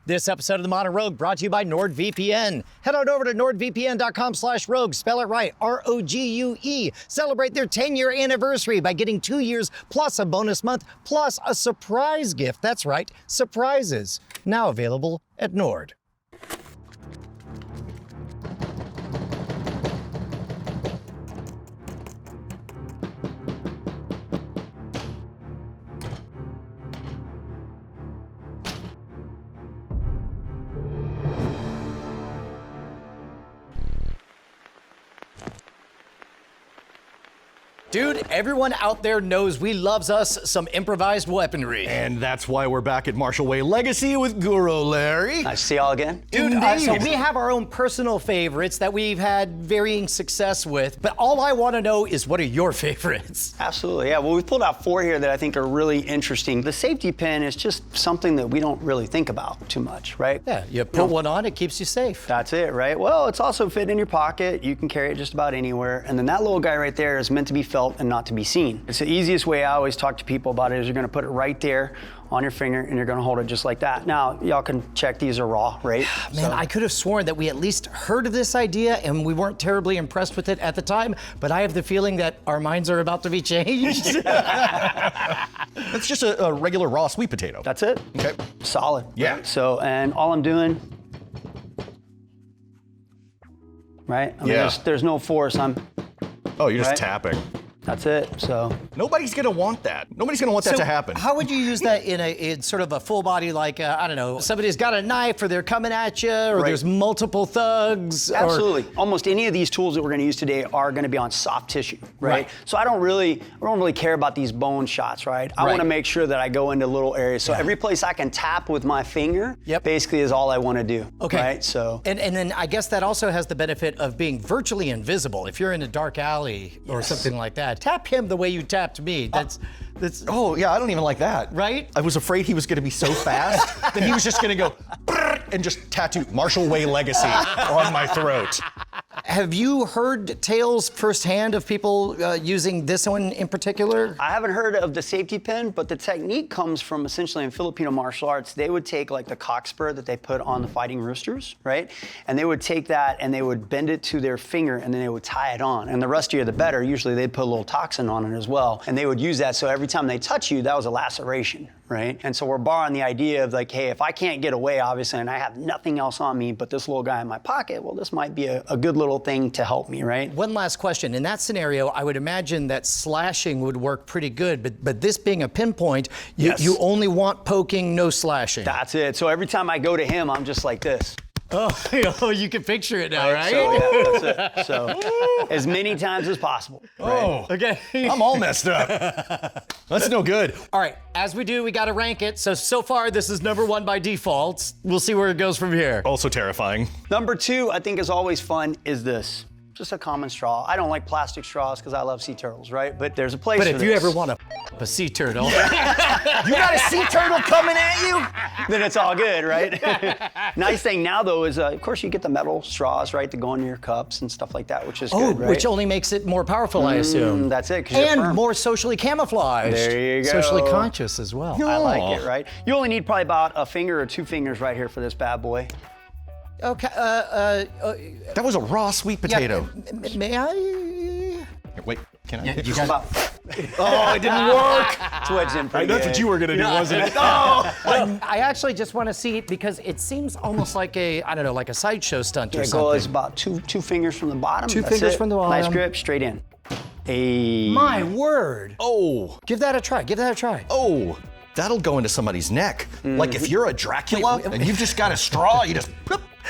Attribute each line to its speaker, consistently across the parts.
Speaker 1: This episode of The Modern Rogue brought to you by NordVPN. Head on over to nordvpn.com/rogue, spell it right, R-O-G-U-E. Celebrate their 10-year anniversary by getting 2 years plus a bonus month plus a surprise gift. That's right, surprises. Now available at Nord. Dude, everyone out there knows we loves us some improvised weaponry.
Speaker 2: And that's why we're back at Marshall Way Legacy with Guro Larry.
Speaker 3: Nice to see y'all again.
Speaker 1: Dude, so we have our own personal favorites that we've had varying success with, but all I want to know is what are your favorites?
Speaker 3: Absolutely, yeah. Well, we've pulled out 4 here that I think are really interesting. The safety pin is just something that we don't really think about too much, right?
Speaker 1: Yeah, you put one on, it keeps you safe.
Speaker 3: That's it, right? Well, it's also fit in your pocket. You can carry it just about anywhere. And then that little guy right there is meant to be felt and not to be seen. It's the easiest way I always talk to people about it is you're gonna put it right there on your finger and you're gonna hold it just like that. Now, y'all can check these are raw, right?
Speaker 1: Man, I could have sworn that we at least heard of this idea and we weren't terribly impressed with it at the time, but I have the feeling that our minds are about to be changed.
Speaker 2: That's just a regular raw sweet potato.
Speaker 3: That's it.
Speaker 2: Okay.
Speaker 3: Solid.
Speaker 2: Yeah.
Speaker 3: Right? So, and all I'm doing, right? I mean, there's no force.
Speaker 2: Oh, you're just
Speaker 3: Right.
Speaker 2: tapping.
Speaker 3: That's it, so.
Speaker 2: Nobody's gonna want that. Nobody's gonna want that to happen.
Speaker 1: How would you use that in sort of a full body, like, I don't know, somebody's got a knife or they're coming at you or
Speaker 3: Right.
Speaker 1: there's multiple thugs?
Speaker 3: Absolutely. Almost any of these tools that we're gonna use today are gonna be on soft tissue, right? So I don't really care about these bone shots, right? I wanna make sure that I go into little areas. So every place I can tap with my finger, basically is all I wanna do, right? So.
Speaker 1: And then I guess that also has the benefit of being virtually invisible. If you're in a dark alley or something like that, tap him the way you tapped me. That's.
Speaker 2: Oh, yeah, I don't even like that.
Speaker 1: Right?
Speaker 2: I was afraid he was gonna be so fast that he was just gonna go and just tattoo Marshall Way Legacy on my throat.
Speaker 1: Have you heard tales firsthand of people using this one in particular?
Speaker 3: I haven't heard of the safety pin, but the technique comes from essentially in Filipino martial arts. They would take like the cock spur that they put on the fighting roosters, right? And they would take that and they would bend it to their finger and then they would tie it on. And the rustier the better. Usually they'd put a little toxin on it as well. And they would use that so every time they touch you, that was a laceration, right? And so we're borrowing the idea of like, hey, if I can't get away, obviously, and I have nothing else on me but this little guy in my pocket, well, this might be a good little thing to help me, right?
Speaker 1: One last question. In that scenario, I would imagine that slashing would work pretty good, but this being a pinpoint, you only want poking, no slashing.
Speaker 3: That's it. So every time I go to him, I'm just like this.
Speaker 1: Oh, you can picture it now, right?
Speaker 3: So, yeah, that's it. So, as many times as possible.
Speaker 2: Oh,
Speaker 1: okay.
Speaker 2: I'm all messed up. That's no good.
Speaker 1: All right, as we do, we got to rank it. So far, this is number 1 by default. We'll see where it goes from here.
Speaker 2: Also terrifying.
Speaker 3: Number 2, I think is always fun, is this. Just a common straw. I don't like plastic straws because I love sea turtles, right? But there's a place for this.
Speaker 1: But if you ever want a sea turtle.
Speaker 3: You got a sea turtle coming at you? Then it's all good, right? Nice thing now, though, is of course you get the metal straws, right, that go into your cups and stuff like that, which is good, right?
Speaker 1: Which only makes it more powerful, I assume.
Speaker 3: That's it, 'cause you're
Speaker 1: and
Speaker 3: firm.
Speaker 1: more socially camouflaged.
Speaker 3: There you go.
Speaker 1: Socially conscious as well.
Speaker 3: I like it, right? You only need probably about a finger or 2 fingers right here for this bad boy.
Speaker 1: Okay,
Speaker 2: That was a raw sweet potato.
Speaker 1: Yeah, may I?
Speaker 2: Here, wait, can I?
Speaker 3: You got about.
Speaker 2: Oh, it didn't work.
Speaker 3: It's wedged in pretty
Speaker 2: That's
Speaker 3: good.
Speaker 2: what you were gonna do, wasn't it? Oh.
Speaker 1: I actually just want to see it because it seems almost like I don't know, like a sideshow stunt or
Speaker 3: The
Speaker 1: something.
Speaker 3: goal is about two fingers from the bottom.
Speaker 1: Two
Speaker 3: That's
Speaker 1: fingers
Speaker 3: it.
Speaker 1: from the bottom.
Speaker 3: Nice grip, straight in.
Speaker 1: My word.
Speaker 2: Oh.
Speaker 1: Give that a try. Give that a try.
Speaker 2: Oh. That'll go into somebody's neck. Like if you're a Dracula and you've just got a straw, you just.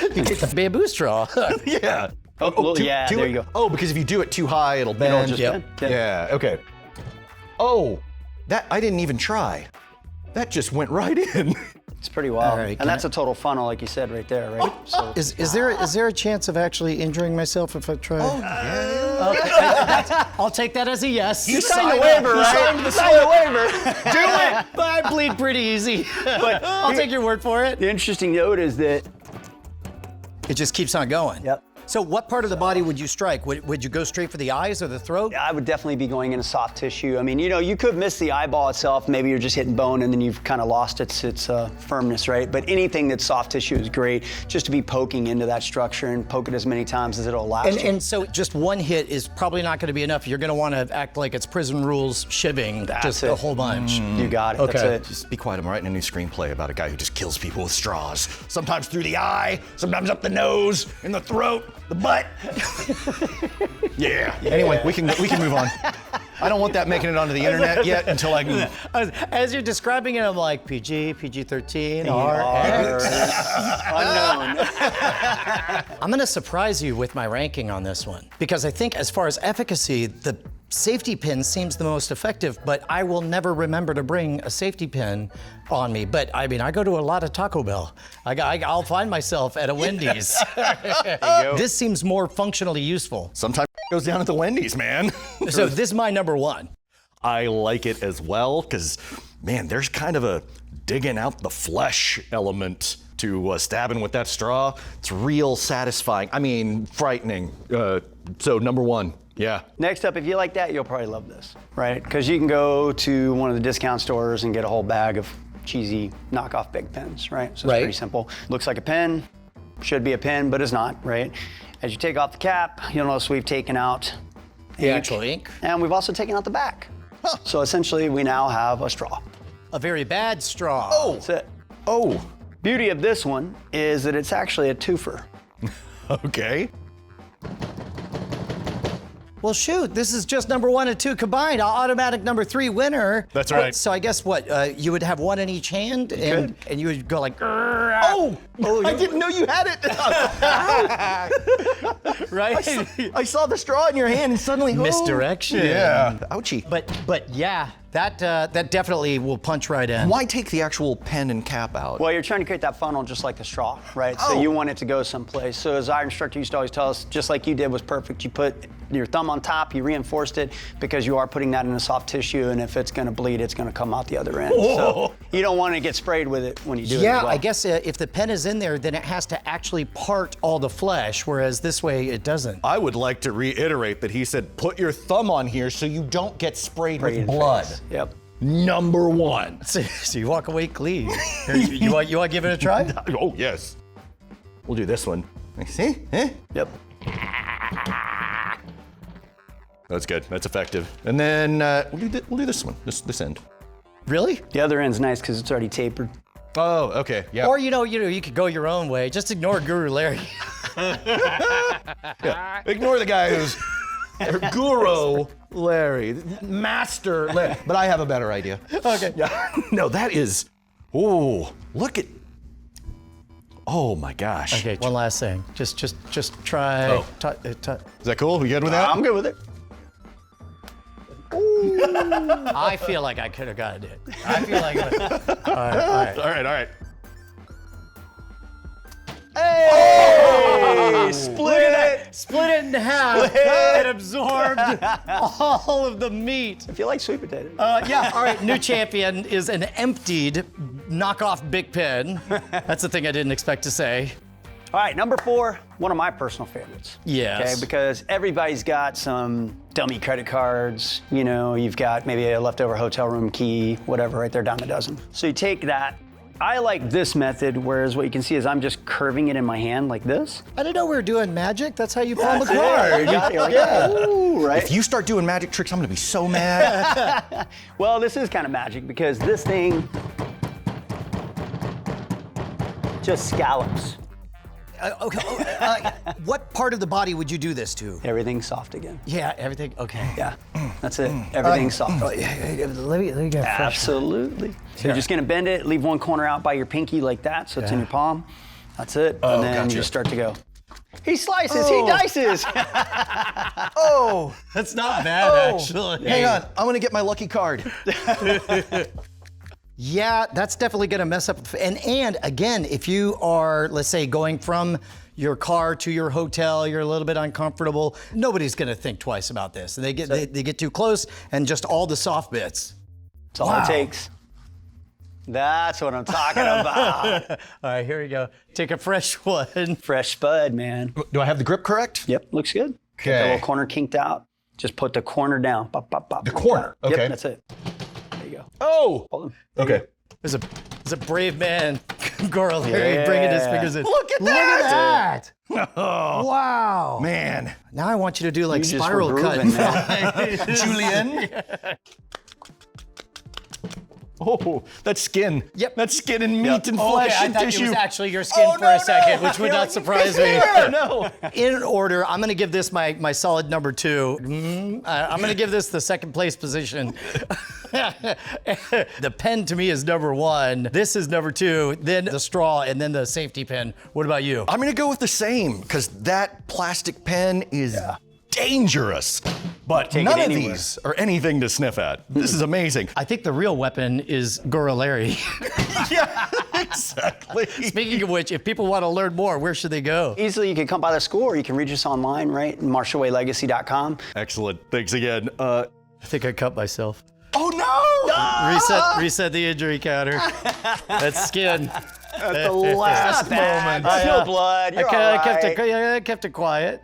Speaker 1: You take the bamboo straw.
Speaker 2: Yeah.
Speaker 3: Yeah, there you go.
Speaker 2: Oh, because if you do it too high, it'll bend.
Speaker 3: just bend.
Speaker 2: Yeah, okay. Oh, that I didn't even try. That just went right in.
Speaker 3: It's pretty wild.
Speaker 1: All right,
Speaker 3: and that's a total funnel, like you said, right there, right? So,
Speaker 1: Is there a chance of actually injuring myself if I try?
Speaker 2: Oh, yeah.
Speaker 1: I'll take that as a yes.
Speaker 3: you signed the waiver, right? You signed the waiver.
Speaker 1: Do it. But I bleed pretty easy.
Speaker 3: But
Speaker 1: I'll take your word for it.
Speaker 3: the interesting note is that
Speaker 1: It just keeps on going.
Speaker 3: Yep.
Speaker 1: So what part of the body would you strike? Would you go straight for the eyes or the throat?
Speaker 3: I would definitely be going into soft tissue. I mean, you know, you could miss the eyeball itself. Maybe you're just hitting bone and then you've kind of lost its firmness, right? But anything that's soft tissue is great, just to be poking into that structure and poke it as many times as it'll last.
Speaker 1: And so just one hit is probably not going to be enough. You're going to want to act like it's prison rules shivving, just a whole bunch.
Speaker 3: You got it.
Speaker 1: Okay.
Speaker 3: That's it.
Speaker 2: Just be quiet. I'm writing a new screenplay about a guy who just kills people with straws. Sometimes through the eye, sometimes up the nose, in the throat, the butt. Yeah. Anyway, we can move on. I don't want that making it onto the internet yet until I can.
Speaker 1: As you're describing it, I'm like PG, PG-13, RX.
Speaker 3: Unknown.
Speaker 1: I'm going to surprise you with my ranking on this one because I think as far as efficacy, the safety pin seems the most effective, but I will never remember to bring a safety pin on me. But I mean, I go to a lot of Taco Bell. I'll find myself at a Wendy's. This seems more functionally useful.
Speaker 2: Sometimes it goes down at the Wendy's, man.
Speaker 1: So this is my number one.
Speaker 2: I like it as well because, man, there's kind of a digging out the flesh element to stabbing with that straw. It's real satisfying. I mean, frightening. So number one. Yeah.
Speaker 3: Next up, if you like that, you'll probably love this, right? Because you can go to one of the discount stores and get a whole bag of cheesy knockoff big pens, right? So it's pretty simple. Looks like a pen, should be a pen, but it's not, right? As you take off the cap, you'll notice we've taken out
Speaker 1: The actual ink.
Speaker 3: And we've also taken out the back. So essentially, we now have a straw.
Speaker 1: A very bad straw.
Speaker 3: Oh, that's it.
Speaker 2: Oh.
Speaker 3: Beauty of this one is that it's actually a twofer.
Speaker 2: Okay.
Speaker 1: Well, shoot, this is just number 1 and 2 combined. Automatic number 3 winner.
Speaker 2: That's right.
Speaker 1: So I guess what, you would have one in each hand and you would go like,
Speaker 2: Oh, I didn't know you had it.
Speaker 1: right?
Speaker 2: I saw the straw in your hand and suddenly,
Speaker 1: Misdirection.
Speaker 2: Yeah. Ouchie.
Speaker 1: But yeah, that definitely will punch right in.
Speaker 2: Why take the actual pen and cap out?
Speaker 3: Well, you're trying to create that funnel just like the straw, right? So you want it to go someplace. So as our instructor used to always tell us, just like you did was perfect, you put your thumb on top, you reinforced it because you are putting that in a soft tissue, and if it's gonna bleed, it's gonna come out the other end. So you don't want to get sprayed with it when you do it as well.
Speaker 1: I guess if the pen is in there, then it has to actually part all the flesh, whereas this way it doesn't.
Speaker 2: I would like to reiterate that he said, put your thumb on here so you don't get sprayed with blood.
Speaker 3: Yep.
Speaker 2: Number 1.
Speaker 1: So you walk away clean. you want to give it a try?
Speaker 2: Oh, yes. We'll do this one. See?
Speaker 3: Yep.
Speaker 2: That's good. That's effective. And then we'll do this one, this end.
Speaker 1: Really?
Speaker 3: The other end's nice because it's already tapered.
Speaker 2: Oh, okay. Yeah.
Speaker 1: Or you could go your own way. Just ignore Guro Larry.
Speaker 2: Yeah. Ignore the guy who's Guro Larry, Master Larry. But I have a better idea.
Speaker 1: Okay.
Speaker 2: Yeah. No, that is. Oh, look at. Oh my gosh.
Speaker 1: Okay, one last thing. Just try.
Speaker 2: Oh. Is that cool? We good with that?
Speaker 3: I'm good with it.
Speaker 1: I feel like I could have gotten it. I feel like. All right.
Speaker 3: Hey! Split it!
Speaker 1: Split it in half and absorbed all of the meat.
Speaker 3: If you like sweet potato.
Speaker 1: Yeah, all right, new champion is an emptied knockoff Big Pen. That's the thing I didn't expect to say.
Speaker 3: All right, number 4, one of my personal favorites.
Speaker 1: Yes.
Speaker 3: Okay, because everybody's got some dummy credit cards, you've got maybe a leftover hotel room key, whatever, right there down a dozen. So you take that. I like this method, whereas what you can see is I'm just curving it in my hand like this.
Speaker 1: I didn't know we were doing magic. That's how you palm a
Speaker 3: That's it.
Speaker 1: card.
Speaker 3: You got it. You're like, ooh, right?
Speaker 2: If you start doing magic tricks, I'm gonna be so mad.
Speaker 3: Well, this is kind of magic because this thing just scallops.
Speaker 1: What part of the body would you do this to?
Speaker 3: Everything's soft again.
Speaker 1: Yeah, everything. Okay.
Speaker 3: Yeah, that's it. Everything's soft.
Speaker 1: Let me get fresh.
Speaker 3: Absolutely. So you're just gonna bend it, leave one corner out by your pinky like that, so it's in your palm. That's it. And then you just start to go. He slices, he dices.
Speaker 2: Oh,
Speaker 1: That's not bad, actually.
Speaker 2: hang on. I'm gonna get my lucky card.
Speaker 1: Yeah, that's definitely gonna mess up. And again, if you are, let's say, going from your car to your hotel, you're a little bit uncomfortable, nobody's gonna think twice about this. And they get too close and just all the soft bits.
Speaker 3: That's all it takes. That's what I'm talking about.
Speaker 1: All right, here we go. Take a fresh one.
Speaker 3: Fresh spud, man.
Speaker 2: Do I have the grip correct?
Speaker 3: Yep, looks good. Get the little corner kinked out. Just put the corner down. Bop, bop, bop,
Speaker 2: The
Speaker 3: bop,
Speaker 2: corner,
Speaker 3: bop.
Speaker 2: okay.
Speaker 3: Yep, that's it. There you go.
Speaker 2: Oh!
Speaker 3: Hold him.
Speaker 2: Okay.
Speaker 1: There's a brave man, Guro Larry, bringing his fingers in.
Speaker 2: Look at
Speaker 1: Look
Speaker 2: that!
Speaker 1: at that! Wow.
Speaker 2: Man.
Speaker 1: Now I want you to do like
Speaker 3: You just
Speaker 1: spiral
Speaker 3: were
Speaker 1: cut.
Speaker 3: grooving, man.
Speaker 2: Julian? Oh, that's skin.
Speaker 1: Yep.
Speaker 2: That's skin and meat and flesh
Speaker 1: Okay, I
Speaker 2: and
Speaker 1: thought
Speaker 2: tissue.
Speaker 1: it was actually your skin
Speaker 2: Oh,
Speaker 1: for
Speaker 2: no,
Speaker 1: a second,
Speaker 2: no.
Speaker 1: which would
Speaker 2: You're
Speaker 1: not
Speaker 2: like,
Speaker 1: surprise me.
Speaker 2: yeah, no.
Speaker 1: In order, I'm going to give this my solid number 2. I'm going to give this the second place position. The pen to me is number 1. This is number 2. Then the straw, and then the safety pin. What about you?
Speaker 2: I'm gonna go with the same, because that plastic pen is dangerous. But
Speaker 3: Take it
Speaker 2: none of
Speaker 3: anywhere.
Speaker 2: these are anything to sniff at. This is amazing.
Speaker 1: I think the real weapon is Guro Larry.
Speaker 2: Yeah, exactly.
Speaker 1: Speaking of which, if people want to learn more, where should they go?
Speaker 3: Easily, you can come by the school or you can reach us online, right? MarshallWayLegacy.com.
Speaker 2: Excellent. Thanks again.
Speaker 1: I think I cut myself.
Speaker 2: Oh no!
Speaker 1: Reset the injury counter. That's skin.
Speaker 3: At the last moment. No blood. You're all right.
Speaker 1: I kept it quiet.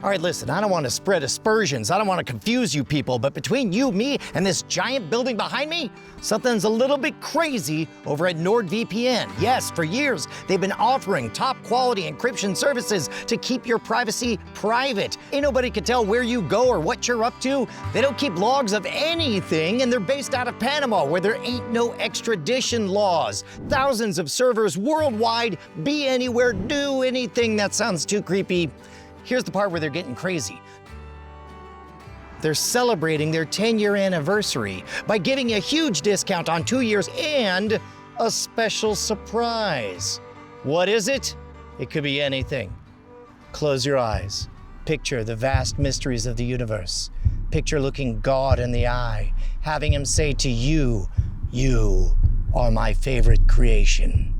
Speaker 1: All right, listen, I don't want to spread aspersions. I don't want to confuse you people, but between you, me, and this giant building behind me, something's a little bit crazy over at NordVPN. Yes, for years, they've been offering top quality encryption services to keep your privacy private. Ain't nobody can tell where you go or what you're up to. They don't keep logs of anything, and they're based out of Panama, where there ain't no extradition laws. Thousands of servers worldwide, be anywhere, do anything. That sounds too creepy. Here's the part where they're getting crazy. They're celebrating their 10-year anniversary by giving a huge discount on 2 years and a special surprise. What is it? It could be anything. Close your eyes. Picture the vast mysteries of the universe. Picture looking God in the eye, having him say to you, "You are my favorite creation."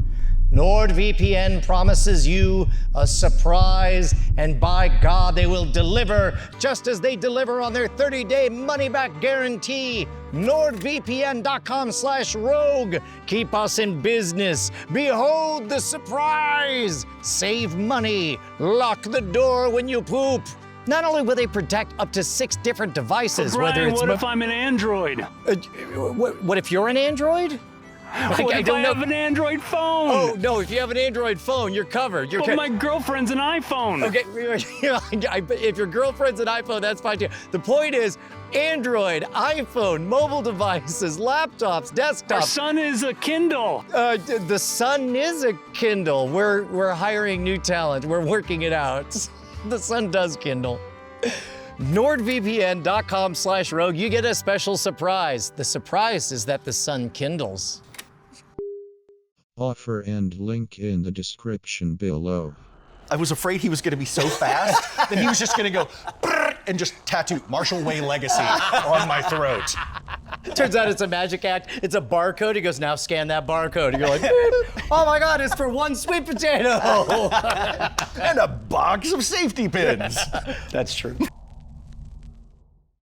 Speaker 1: NordVPN promises you a surprise, and by God, they will deliver just as they deliver on their 30-day money-back guarantee. NordVPN.com/rogue. Keep us in business. Behold the surprise. Save money. Lock the door when you poop. Not only will they protect up to 6 different devices,
Speaker 4: Brian,
Speaker 1: whether it's
Speaker 4: what if I'm an Android?
Speaker 1: what if you're an Android?
Speaker 4: What if I have an Android phone?
Speaker 1: Oh, no, if you have an Android phone, you're covered.
Speaker 4: But my girlfriend's an iPhone.
Speaker 1: Okay, if your girlfriend's an iPhone, that's fine too. The point is, Android, iPhone, mobile devices, laptops,
Speaker 4: Our
Speaker 1: desktops.
Speaker 4: son is a Kindle.
Speaker 1: The sun is a Kindle. We're hiring new talent. We're working it out. The sun does Kindle. NordVPN.com/rogue. You get a special surprise. The surprise is that the sun kindles.
Speaker 5: Offer and link in the description below.
Speaker 2: I was afraid he was going to be so fast that he was just going to go brrr, and just tattoo Marshall Way Legacy on my throat.
Speaker 1: Turns out it's a magic act. It's a barcode. He goes, now scan that barcode. And you're like, oh my God, it's for 1 sweet potato.
Speaker 2: And a box of safety pins.
Speaker 3: That's true.